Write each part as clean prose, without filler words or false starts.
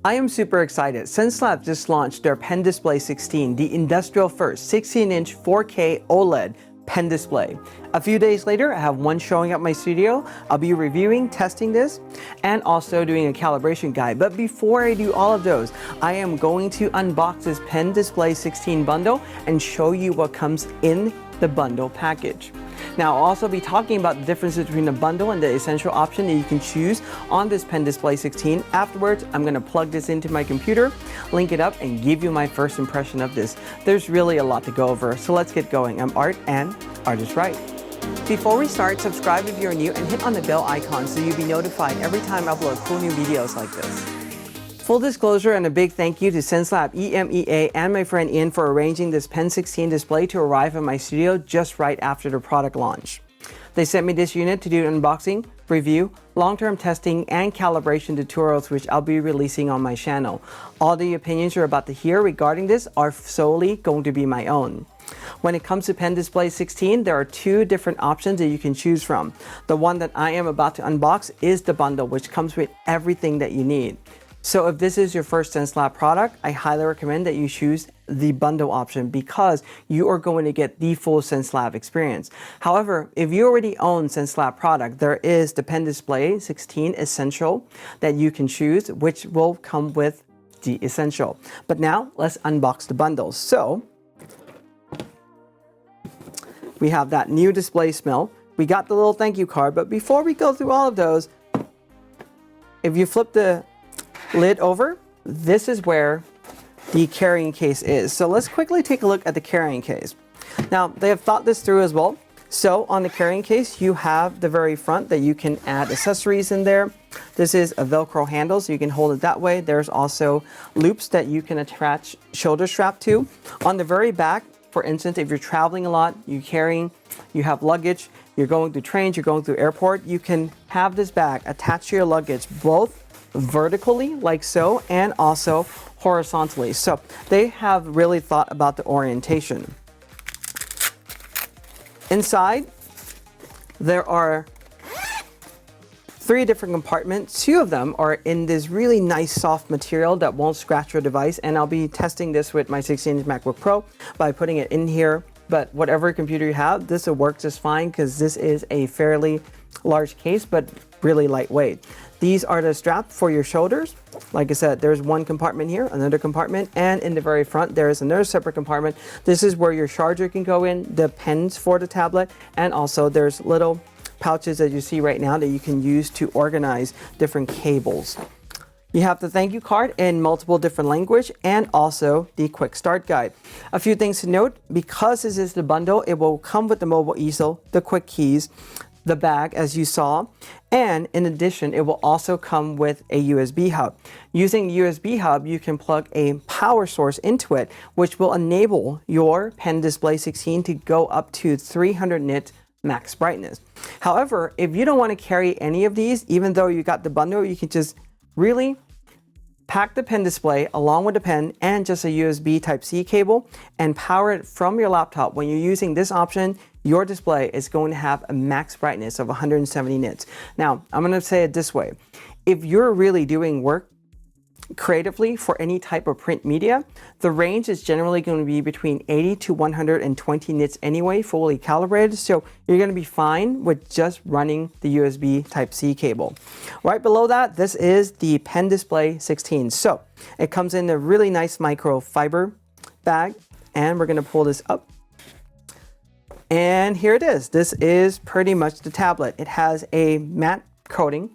I am super excited. Xencelabs just launched their Pen Display 16, the industrial first 16-inch 4K OLED pen display. A few days later, I have one showing up my studio. I'll be reviewing, testing this, and also doing a calibration guide. But before I do all of those, I am going to unbox this Pen Display 16 bundle and show you what comes in the bundle package. Now, I'll also be talking about the differences between the bundle and the essential option that you can choose on this Pen Display 16. Afterwards, I'm going to plug this into my computer, link it up, and give you my first impression of this. There's really a lot to go over, so let's get going. I'm Art, and Art is right. Before we start, subscribe if you're new and hit on the bell icon so you'll be notified every time I upload cool new videos like this. Full disclosure and a big thank you to Xencelabs EMEA and my friend Ian for arranging this Pen 16 display to arrive in my studio just right after the product launch. They sent me this unit to do an unboxing, review, long-term testing, and calibration tutorials which I'll be releasing on my channel. All the opinions you're about to hear regarding this are solely going to be my own. When it comes to Pen Display 16, there are two different options that you can choose from. The one that I am about to unbox is the bundle, which comes with everything that you need. So if this is your first Xencelabs product, I highly recommend that you choose the bundle option because you are going to get the full Xencelabs experience. However, if you already own Xencelabs product, there is the Pen Display 16 Essential that you can choose, which will come with the Essential. But now let's unbox the bundles. So we have that new display smell. We got the little thank you card, but before we go through all of those, if you flip the lid over, this is where the carrying case is. So let's quickly take a look at the carrying case. Now, they have thought this through as well. So on the carrying case, you have the very front that you can add accessories in there. This is a Velcro handle, so you can hold it that way. There's also loops that you can attach shoulder strap to. On the very back, for instance, if you're traveling a lot, you have luggage, you're going through trains, you're going through airport, you can have this bag attached to your luggage both vertically like so and also horizontally. So they have really thought about the orientation. Inside there are 3 different compartments. 2 of them are in this really nice soft material that won't scratch your device, and I'll be testing this with my 16-inch MacBook Pro by putting it in here. But whatever computer you have, this will work just fine because this is a fairly large case but really lightweight. These are the straps for your shoulders. Like I said, there's one compartment here, another compartment, and in the very front there is another separate compartment. This is where your charger can go in, the pens for the tablet, and also there's little pouches that you see right now that you can use to organize different cables. You have the thank you card in multiple different language and also the quick start guide. A few things to note: because this is the bundle, it will come with the mobile easel, the quick keys, the bag as you saw, and in addition it will also come with a USB hub. Using the USB hub, you can plug a power source into it, which will enable your Pen Display 16 to go up to 300 nits max brightness. However, if you don't want to carry any of these, even though you got the bundle, you can just really pack the pen display along with the pen and just a USB Type-C cable and power it from your laptop. When you're using this option, your display is going to have a max brightness of 170 nits. Now, I'm going to say it this way. If you're really doing work creatively for any type of print media, the range is generally going to be between 80 to 120 nits anyway, fully calibrated. So you're going to be fine with just running the USB Type-C cable. Right below that, this is the Pen Display 16. So it comes in a really nice microfiber bag, and we're going to pull this up. And here it is. This is pretty much the tablet. It has a matte coating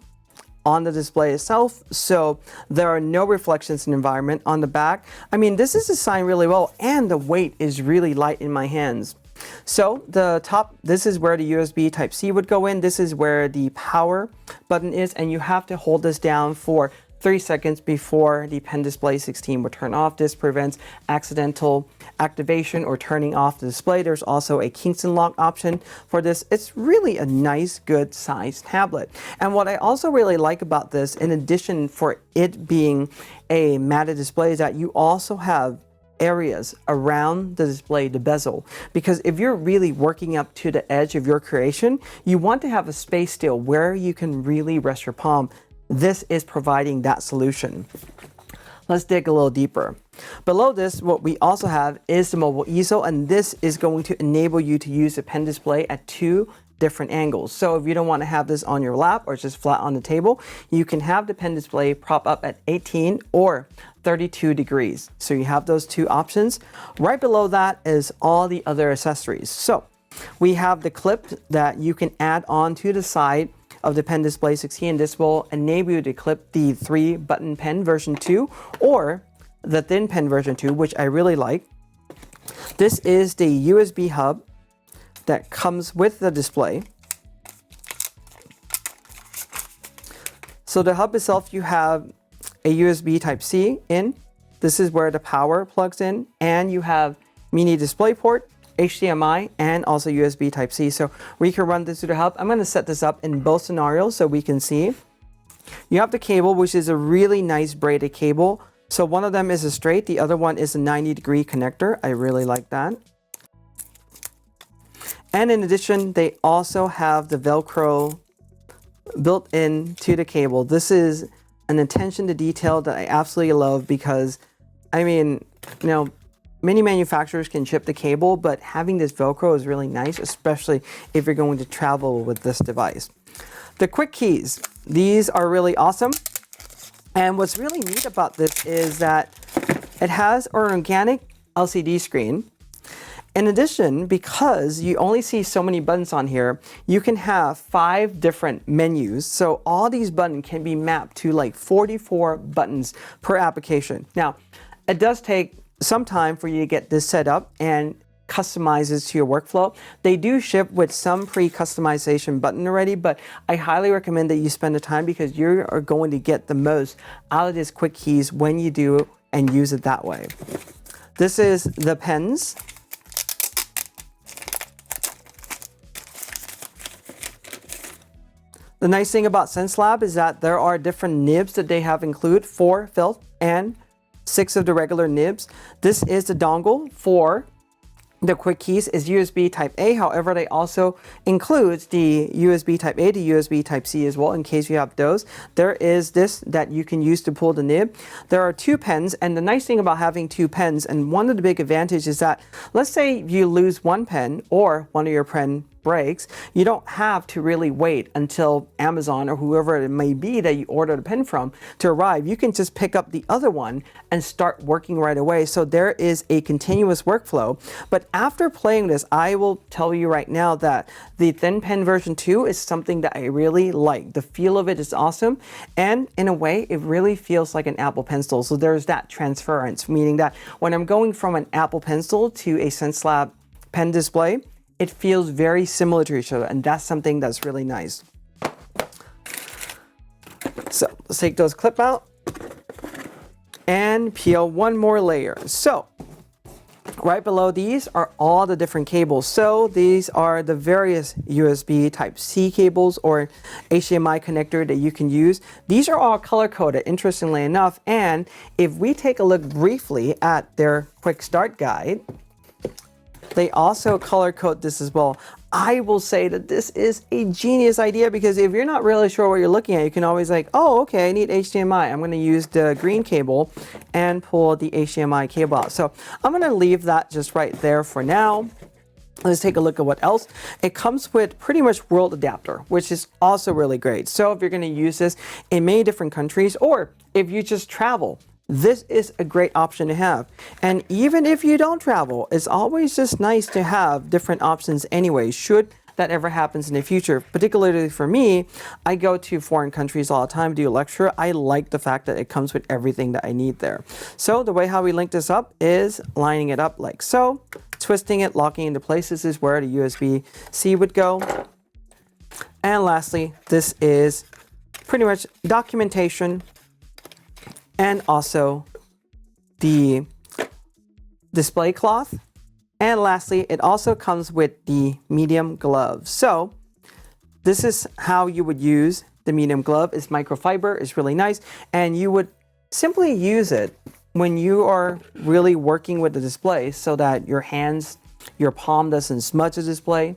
on the display itself, so there are no reflections in the environment. On the back, I mean, this is designed really well, and the weight is really light in my hands. So the top, this is where the USB Type-C would go in. This is where the power button is, and you have to hold this down for 3 seconds before the Pen Display 16 will turn off. This prevents accidental activation or turning off the display. There's also a Kingston lock option for this. It's really a nice, good sized tablet. And what I also really like about this, in addition for it being a matte display, is that you also have areas around the display, the bezel, because if you're really working up to the edge of your creation, you want to have a space still where you can really rest your palm. This is providing that solution. Let's dig a little deeper. Below this, what we also have is the mobile easel, and this is going to enable you to use the pen display at 2 different angles. So if you don't want to have this on your lap or just flat on the table, you can have the pen display prop up at 18 or 32 degrees. So you have those 2 options. Right below that is all the other accessories. So we have the clip that you can add on to the side of the pen display 16, and this will enable you to clip the 3-button pen version 2 or the thin pen version 2, which I really like. This is the USB hub that comes with the display. So the hub itself, you have a USB Type-C in. This is where the power plugs in, and you have mini display port, HDMI, and also USB Type-C. So we can run this through the hub. I'm going to set this up in both scenarios so we can see. You have the cable, which is a really nice braided cable. So one of them is a straight, the other one is a 90-degree connector. I really like that. And in addition, they also have the Velcro built into the cable. This is an attention to detail that I absolutely love because, I mean, you know, many manufacturers can ship the cable, but having this Velcro is really nice, especially if you're going to travel with this device. The quick keys, these are really awesome. And what's really neat about this is that it has an organic LCD screen. In addition, because you only see so many buttons on here, you can have 5 different menus. So all these buttons can be mapped to like 44 buttons per application. Now, it does take some time for you to get this set up and customizes to your workflow. They do ship with some pre-customization button already, but I highly recommend that you spend the time because you are going to get the most out of these quick keys when you do and use it that way. This is the pens. The nice thing about Xencelabs is that there are different nibs that they have included, 4 felt and 6 of the regular nibs. This is the dongle for the quick keys is USB Type A. However, they also includes the USB Type A to USB Type C as well in case you have those. There is this that you can use to pull the nib. There are 2 pens, and the nice thing about having 2 pens, and one of the big advantages is that let's say you lose one pen or one of your pen breaks, you don't have to really wait until Amazon or whoever it may be that you ordered a pen from to arrive. You can just pick up the other one and start working right away. So there is a continuous workflow. But after playing this, I will tell you right now that the thin pen version 2 is something that I really like. The feel of it is awesome. And in a way, it really feels like an Apple Pencil. So there's that transference, meaning that when I'm going from an Apple Pencil to a Xencelabs Pen Display, it feels very similar to each other, and that's something that's really nice. So let's take those clip out and peel one more layer. So right below these are all the different cables. So these are the various USB Type-C cables or HDMI connector that you can use. These are all color-coded, interestingly enough, and if we take a look briefly at their quick start guide, they also color code this as well. I will say that this is a genius idea because if you're not really sure what you're looking at, you can always like, oh, okay, I need HDMI. I'm going to use the green cable and pull the HDMI cable out. So I'm going to leave that just right there for now. Let's take a look at what else. It comes with pretty much world adapter, which is also really great. So if you're going to use this in many different countries, or if you just travel, this is a great option to have. And even if you don't travel, it's always just nice to have different options anyway, should that ever happens in the future. Particularly for me, I go to foreign countries all the time to do a lecture. I like the fact that it comes with everything that I need there. So the way how we link this up is lining it up like so, twisting it, locking into place. This is where the USB-C would go. And lastly, this is pretty much documentation and also the display cloth. And lastly, it also comes with the medium glove. So this is how you would use the medium glove. It's microfiber, it's really nice. And you would simply use it when you are really working with the display so that your hands your palm doesn't smudge the display.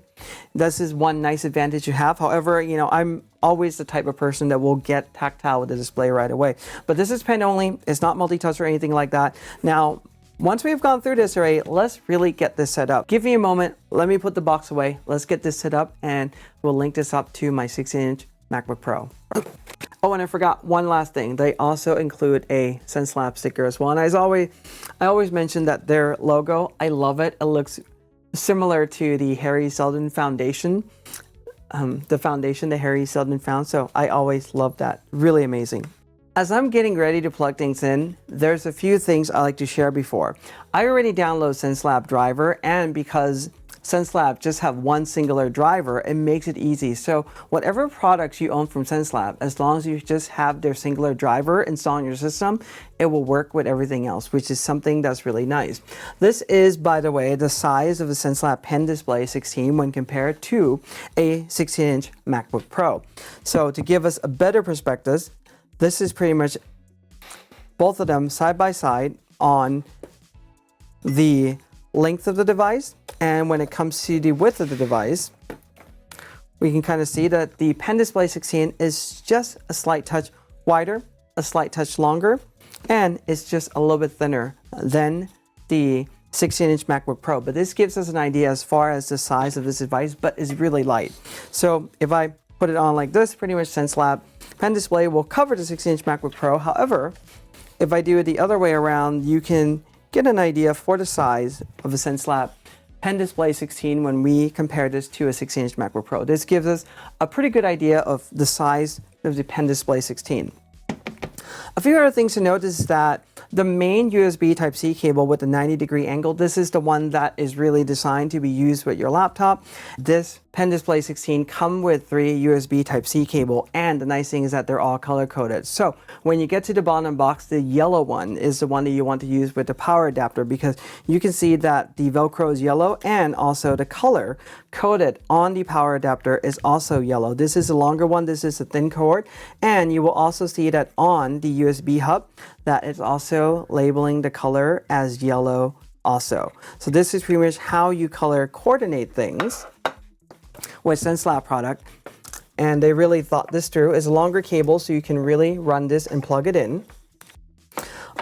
This is one nice advantage you have. However, you know, I'm always the type of person that will get tactile with the display right away. But this is pen only. It's not multi-touch or anything like that. Now, once we've gone through this already, let's really get this set up. Give me a moment. Let me put the box away. Let's get this set up, and we'll link this up to my 16-inch MacBook Pro. Oh, and I forgot one last thing. They also include a Xencelabs sticker as well. And as always, I always mention that their logo, I love it. It looks similar to the Harry Seldon Foundation. The Harry Seldon found. So I always love that. Really amazing. As I'm getting ready to plug things in, there's a few things I like to share before. I already downloaded Xencelab driver, and because Xencelab just have one singular driver, it makes it easy. So whatever products you own from Xencelab, as long as you just have their singular driver installed on your system, it will work with everything else, which is something that's really nice. This is, by the way, the size of the Xencelab Pen Display 16 when compared to a 16-inch MacBook Pro. So to give us a better perspective, this is pretty much both of them side by side on the length of the device, and when it comes to the width of the device, we can kind of see that the Pen Display 16 is just a slight touch wider, a slight touch longer, and it's just a little bit thinner than the 16-inch MacBook Pro. But this gives us an idea as far as the size of this device, but it's really light. So if I put it on like this, pretty much Xencelab Pen Display will cover the 16-inch MacBook Pro. However, if I do it the other way around, you can get an idea for the size of a Xencelab Pen Display 16 when we compare this to a 16-inch MacBook Pro. This gives us a pretty good idea of the size of the Pen Display 16. A few other things to note is that the main USB Type-C cable with the 90-degree angle, this is the one that is really designed to be used with your laptop. This Pen Display 16 come with 3 USB Type-C cable, and the nice thing is that they're all color-coded. So when you get to the bottom box, the yellow one is the one that you want to use with the power adapter, because you can see that the Velcro is yellow, and also the color coded on the power adapter is also yellow. This is a longer one, this is a thin cord, and you will also see that on the USB hub that is also labeling the color as yellow also. So this is pretty much how you color coordinate things with Xencelab product, and they really thought this through. It's a longer cable, so you can really run this and plug it in.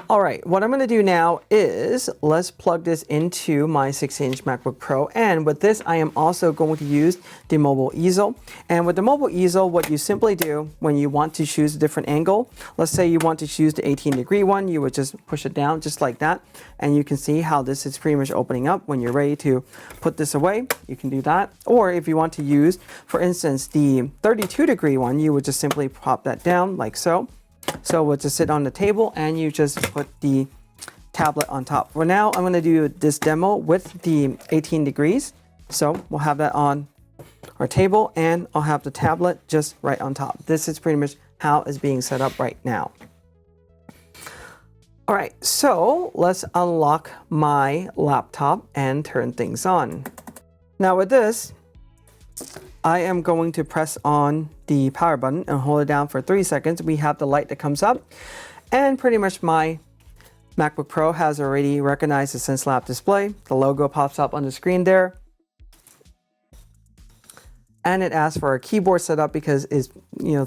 All right, what I'm going to do now is let's plug this into my 16-inch MacBook Pro, and with this I am also going to use the mobile easel. And with the mobile easel, what you simply do when you want to choose a different angle, let's say you want to choose the 18-degree one, you would just push it down just like that, and you can see how this is pretty much opening up. When you're ready to put this away, you can do that. Or if you want to use, for instance, the 32-degree one, you would just simply pop that down like so. So we'll just sit on the table and you just put the tablet on top. For now, I'm going to do this demo with the 18 degrees. So we'll have that on our table, and I'll have the tablet just right on top. This is pretty much how it's being set up right now. All right, so let's unlock my laptop and turn things on. Now with this, I am going to press on the power button and hold it down for 3 seconds. We have the light that comes up, and pretty much my MacBook Pro has already recognized the Xencelab display. The logo pops up on the screen there, and it asks for a keyboard setup because it's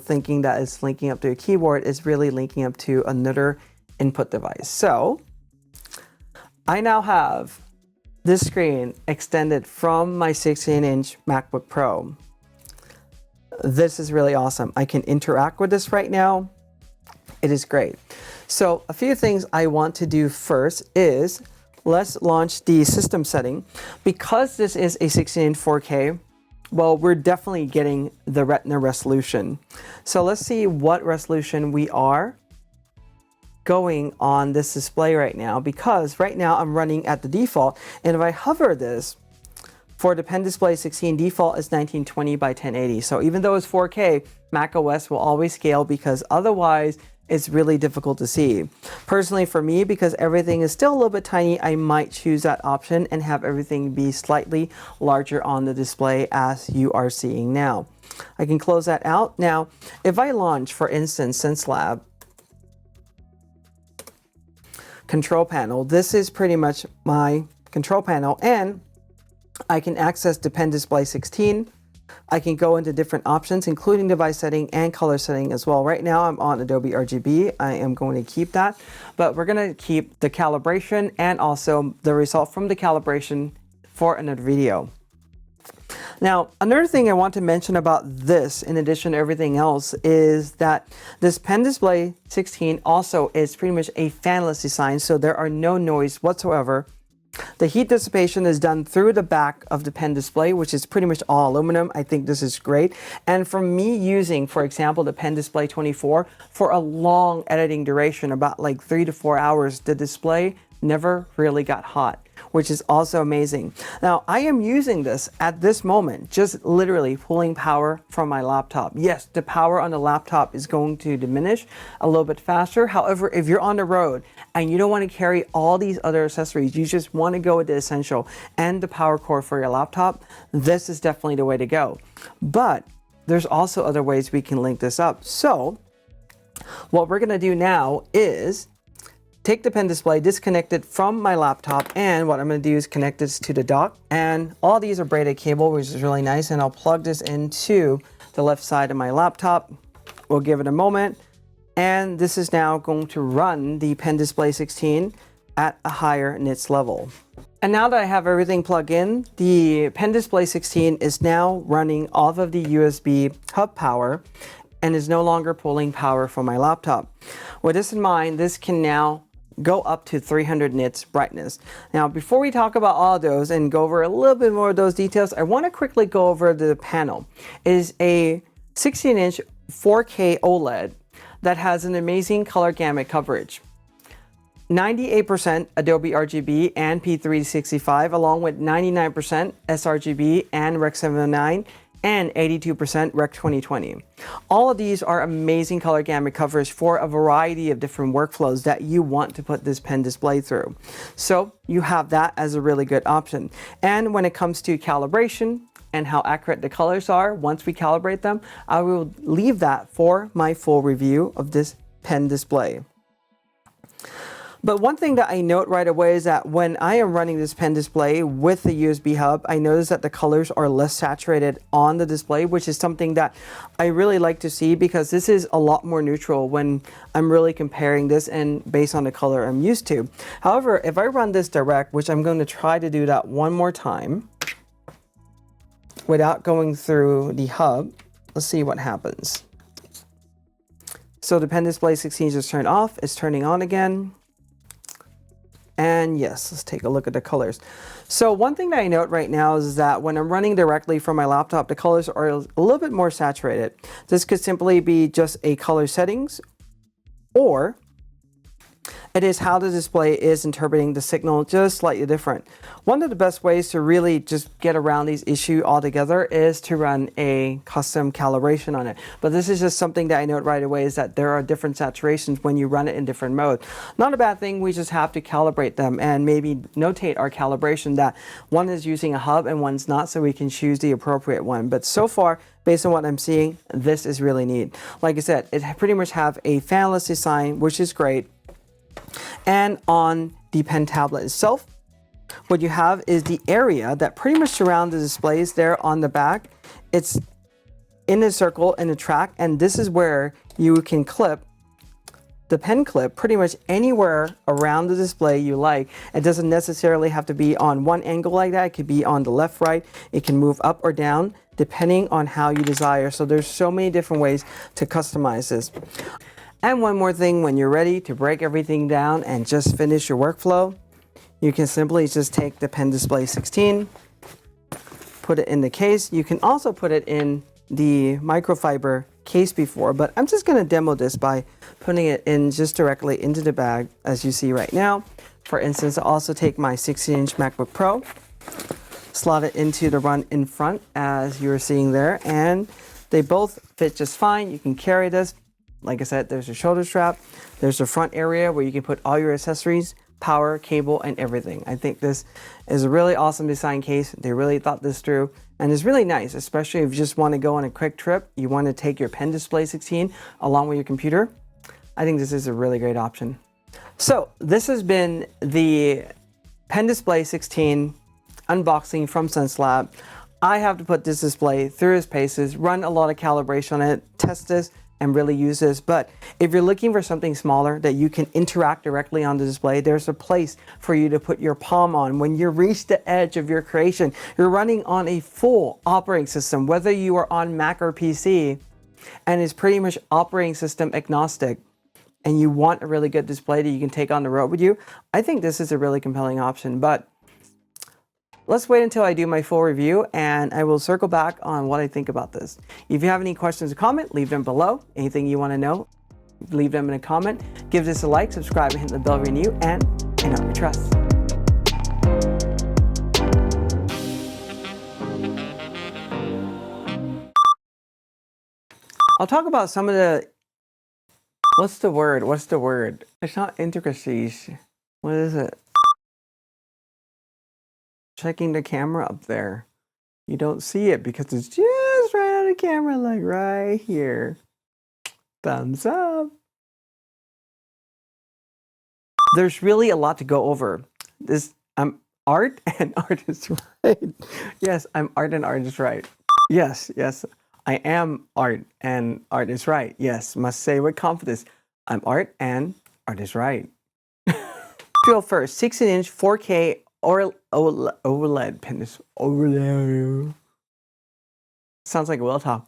thinking that it's linking up to a keyboard. It's really linking up to another input device. So I now have this screen extended from my 16-inch MacBook Pro. This is really awesome. I can interact with this right now. It is great. So a few things I want to do first is let's launch the system setting. Because this is a 16-inch 4K, well, we're definitely getting the Retina resolution. So let's see what resolution we are going on this display right now, because right now I'm running at the default, and if I hover this for the Pen Display 16, default is 1920 by 1080. So even though it's 4K, macOS will always scale, because otherwise it's really difficult to see. Personally for me, because everything is still a little bit tiny, I might choose that option and have everything be slightly larger on the display as you are seeing now. I can close that out. Now, if I launch, for instance, Xencelab control panel, this is pretty much my control panel, and I can access the Pen Display 16. I can go into different options, including device setting and color setting as well. Right now I'm on Adobe RGB. I am going to keep that, but we're going to keep the calibration and also the result from the calibration for another video. Now, another thing I want to mention about this, in addition to everything else, is that this Pen Display 16 also is pretty much a fanless design, so there are no noise whatsoever. The heat dissipation is done through the back of the pen display, which is pretty much all aluminum. I think this is great. And from me using, for example, the Pen Display 24 for a long editing duration, about like 3 to 4 hours, the display never really got hot, which is also amazing. Now, I am using this at this moment, just literally pulling power from my laptop. Yes, the power on the laptop is going to diminish a little bit faster. However, if you're on the road and you don't want to carry all these other accessories, you just want to go with the essential and the power cord for your laptop, this is definitely the way to go. But there's also other ways we can link this up. So what we're going to do now is take the pen display, disconnect it from my laptop, and what I'm going to do is connect this to the dock. And all these are braided cable, which is really nice, and I'll plug this into the left side of my laptop. We'll give it a moment, and this is now going to run the Pen Display 16 at a higher nits level. And now that I have everything plugged in, the Pen Display 16 is now running off of the USB hub power and is no longer pulling power from my laptop. With this in mind, this can now go up to 300 nits brightness. Now, before we talk about all of those and go over a little bit more of those details, I want to quickly go over the panel. It is a 16-inch 4K OLED that has an amazing color gamut coverage. 98% Adobe RGB and P3-D65, along with 99% sRGB and Rec 709, and 82% Rec 2020. All of these are amazing color gamut coverage for a variety of different workflows that you want to put this pen display through. So you have that as a really good option. And when it comes to calibration and how accurate the colors are, once we calibrate them, I will leave that for my full review of this pen display. But one thing that I note right away is that when I am running this pen display with the USB hub, I notice that the colors are less saturated on the display, which is something that I really like to see because this is a lot more neutral when I'm really comparing this and based on the color I'm used to. However, if I run this direct, which I'm going to try to do that one more time without going through the hub, let's see what happens. So the Pen Display 16 just turned off, it's turning on again. And yes, let's take a look at the colors. So one thing that I note right now is that when I'm running directly from my laptop, the colors are a little bit more saturated. This could simply be just a color settings, or it is how the display is interpreting the signal just slightly different. One of the best ways to really just get around these issues altogether is to run a custom calibration on it. But this is just something that I note right away is that there are different saturations when you run it in different modes. Not a bad thing, we just have to calibrate them and maybe notate our calibration that one is using a hub and one's not, so we can choose the appropriate one. But so far, based on what I'm seeing, this is really neat. Like I said, it pretty much have a fanless design, which is great. And on the pen tablet itself, what you have is the area that pretty much surrounds the displays there on the back. It's in a circle in a track, and this is where you can clip the pen clip pretty much anywhere around the display you like. It doesn't necessarily have to be on one angle like that. It could be on the left, right. It can move up or down depending on how you desire. So there's so many different ways to customize this. And one more thing, when you're ready to break everything down and just finish your workflow, you can simply just take the Pen Display 16, put it in the case. You can also put it in the microfiber case before, but I'm just going to demo this by putting it in just directly into the bag as you see right now. For instance, I'll also take my 16-inch MacBook Pro, slot it into the run in front as you're seeing there, and they both fit just fine. You can carry this. Like I said, there's a shoulder strap, there's a front area where you can put all your accessories, power, cable, and everything. I think this is a really awesome design case. They really thought this through, and it's really nice, especially if you just want to go on a quick trip, you want to take your Pen Display 16 along with your computer. I think this is a really great option. So this has been the Pen Display 16 unboxing from Xencelabs. I have to put this display through its paces, run a lot of calibration on it, test this, and really use this. But if you're looking for something smaller that you can interact directly on the display, there's a place for you to put your palm on. When you reach the edge of your creation, you're running on a full operating system, whether you are on Mac or PC, and it's pretty much operating system agnostic, and you want a really good display that you can take on the road with you, I think this is a really compelling option. But let's wait until I do my full review and I will circle back on what I think about this. If you have any questions or comment, leave them below. Anything you want to know, leave them in a comment. Give this a like, subscribe, and hit the bell if you're new, and in our trust. I'll talk about some of the, what's the word? It's not intricacies. What is it? Checking the camera up there. You don't see it because it's just right on the camera, like right here. Thumbs up. There's really a lot to go over. I'm Art and ArtIsRight. Yes, I'm Art and ArtIsRight. Yes, I am Art and ArtIsRight. Yes, must say with confidence, I'm Art and ArtIsRight. First, 16-inch 4K or OLED pen display. OLED. Sounds like a will talk.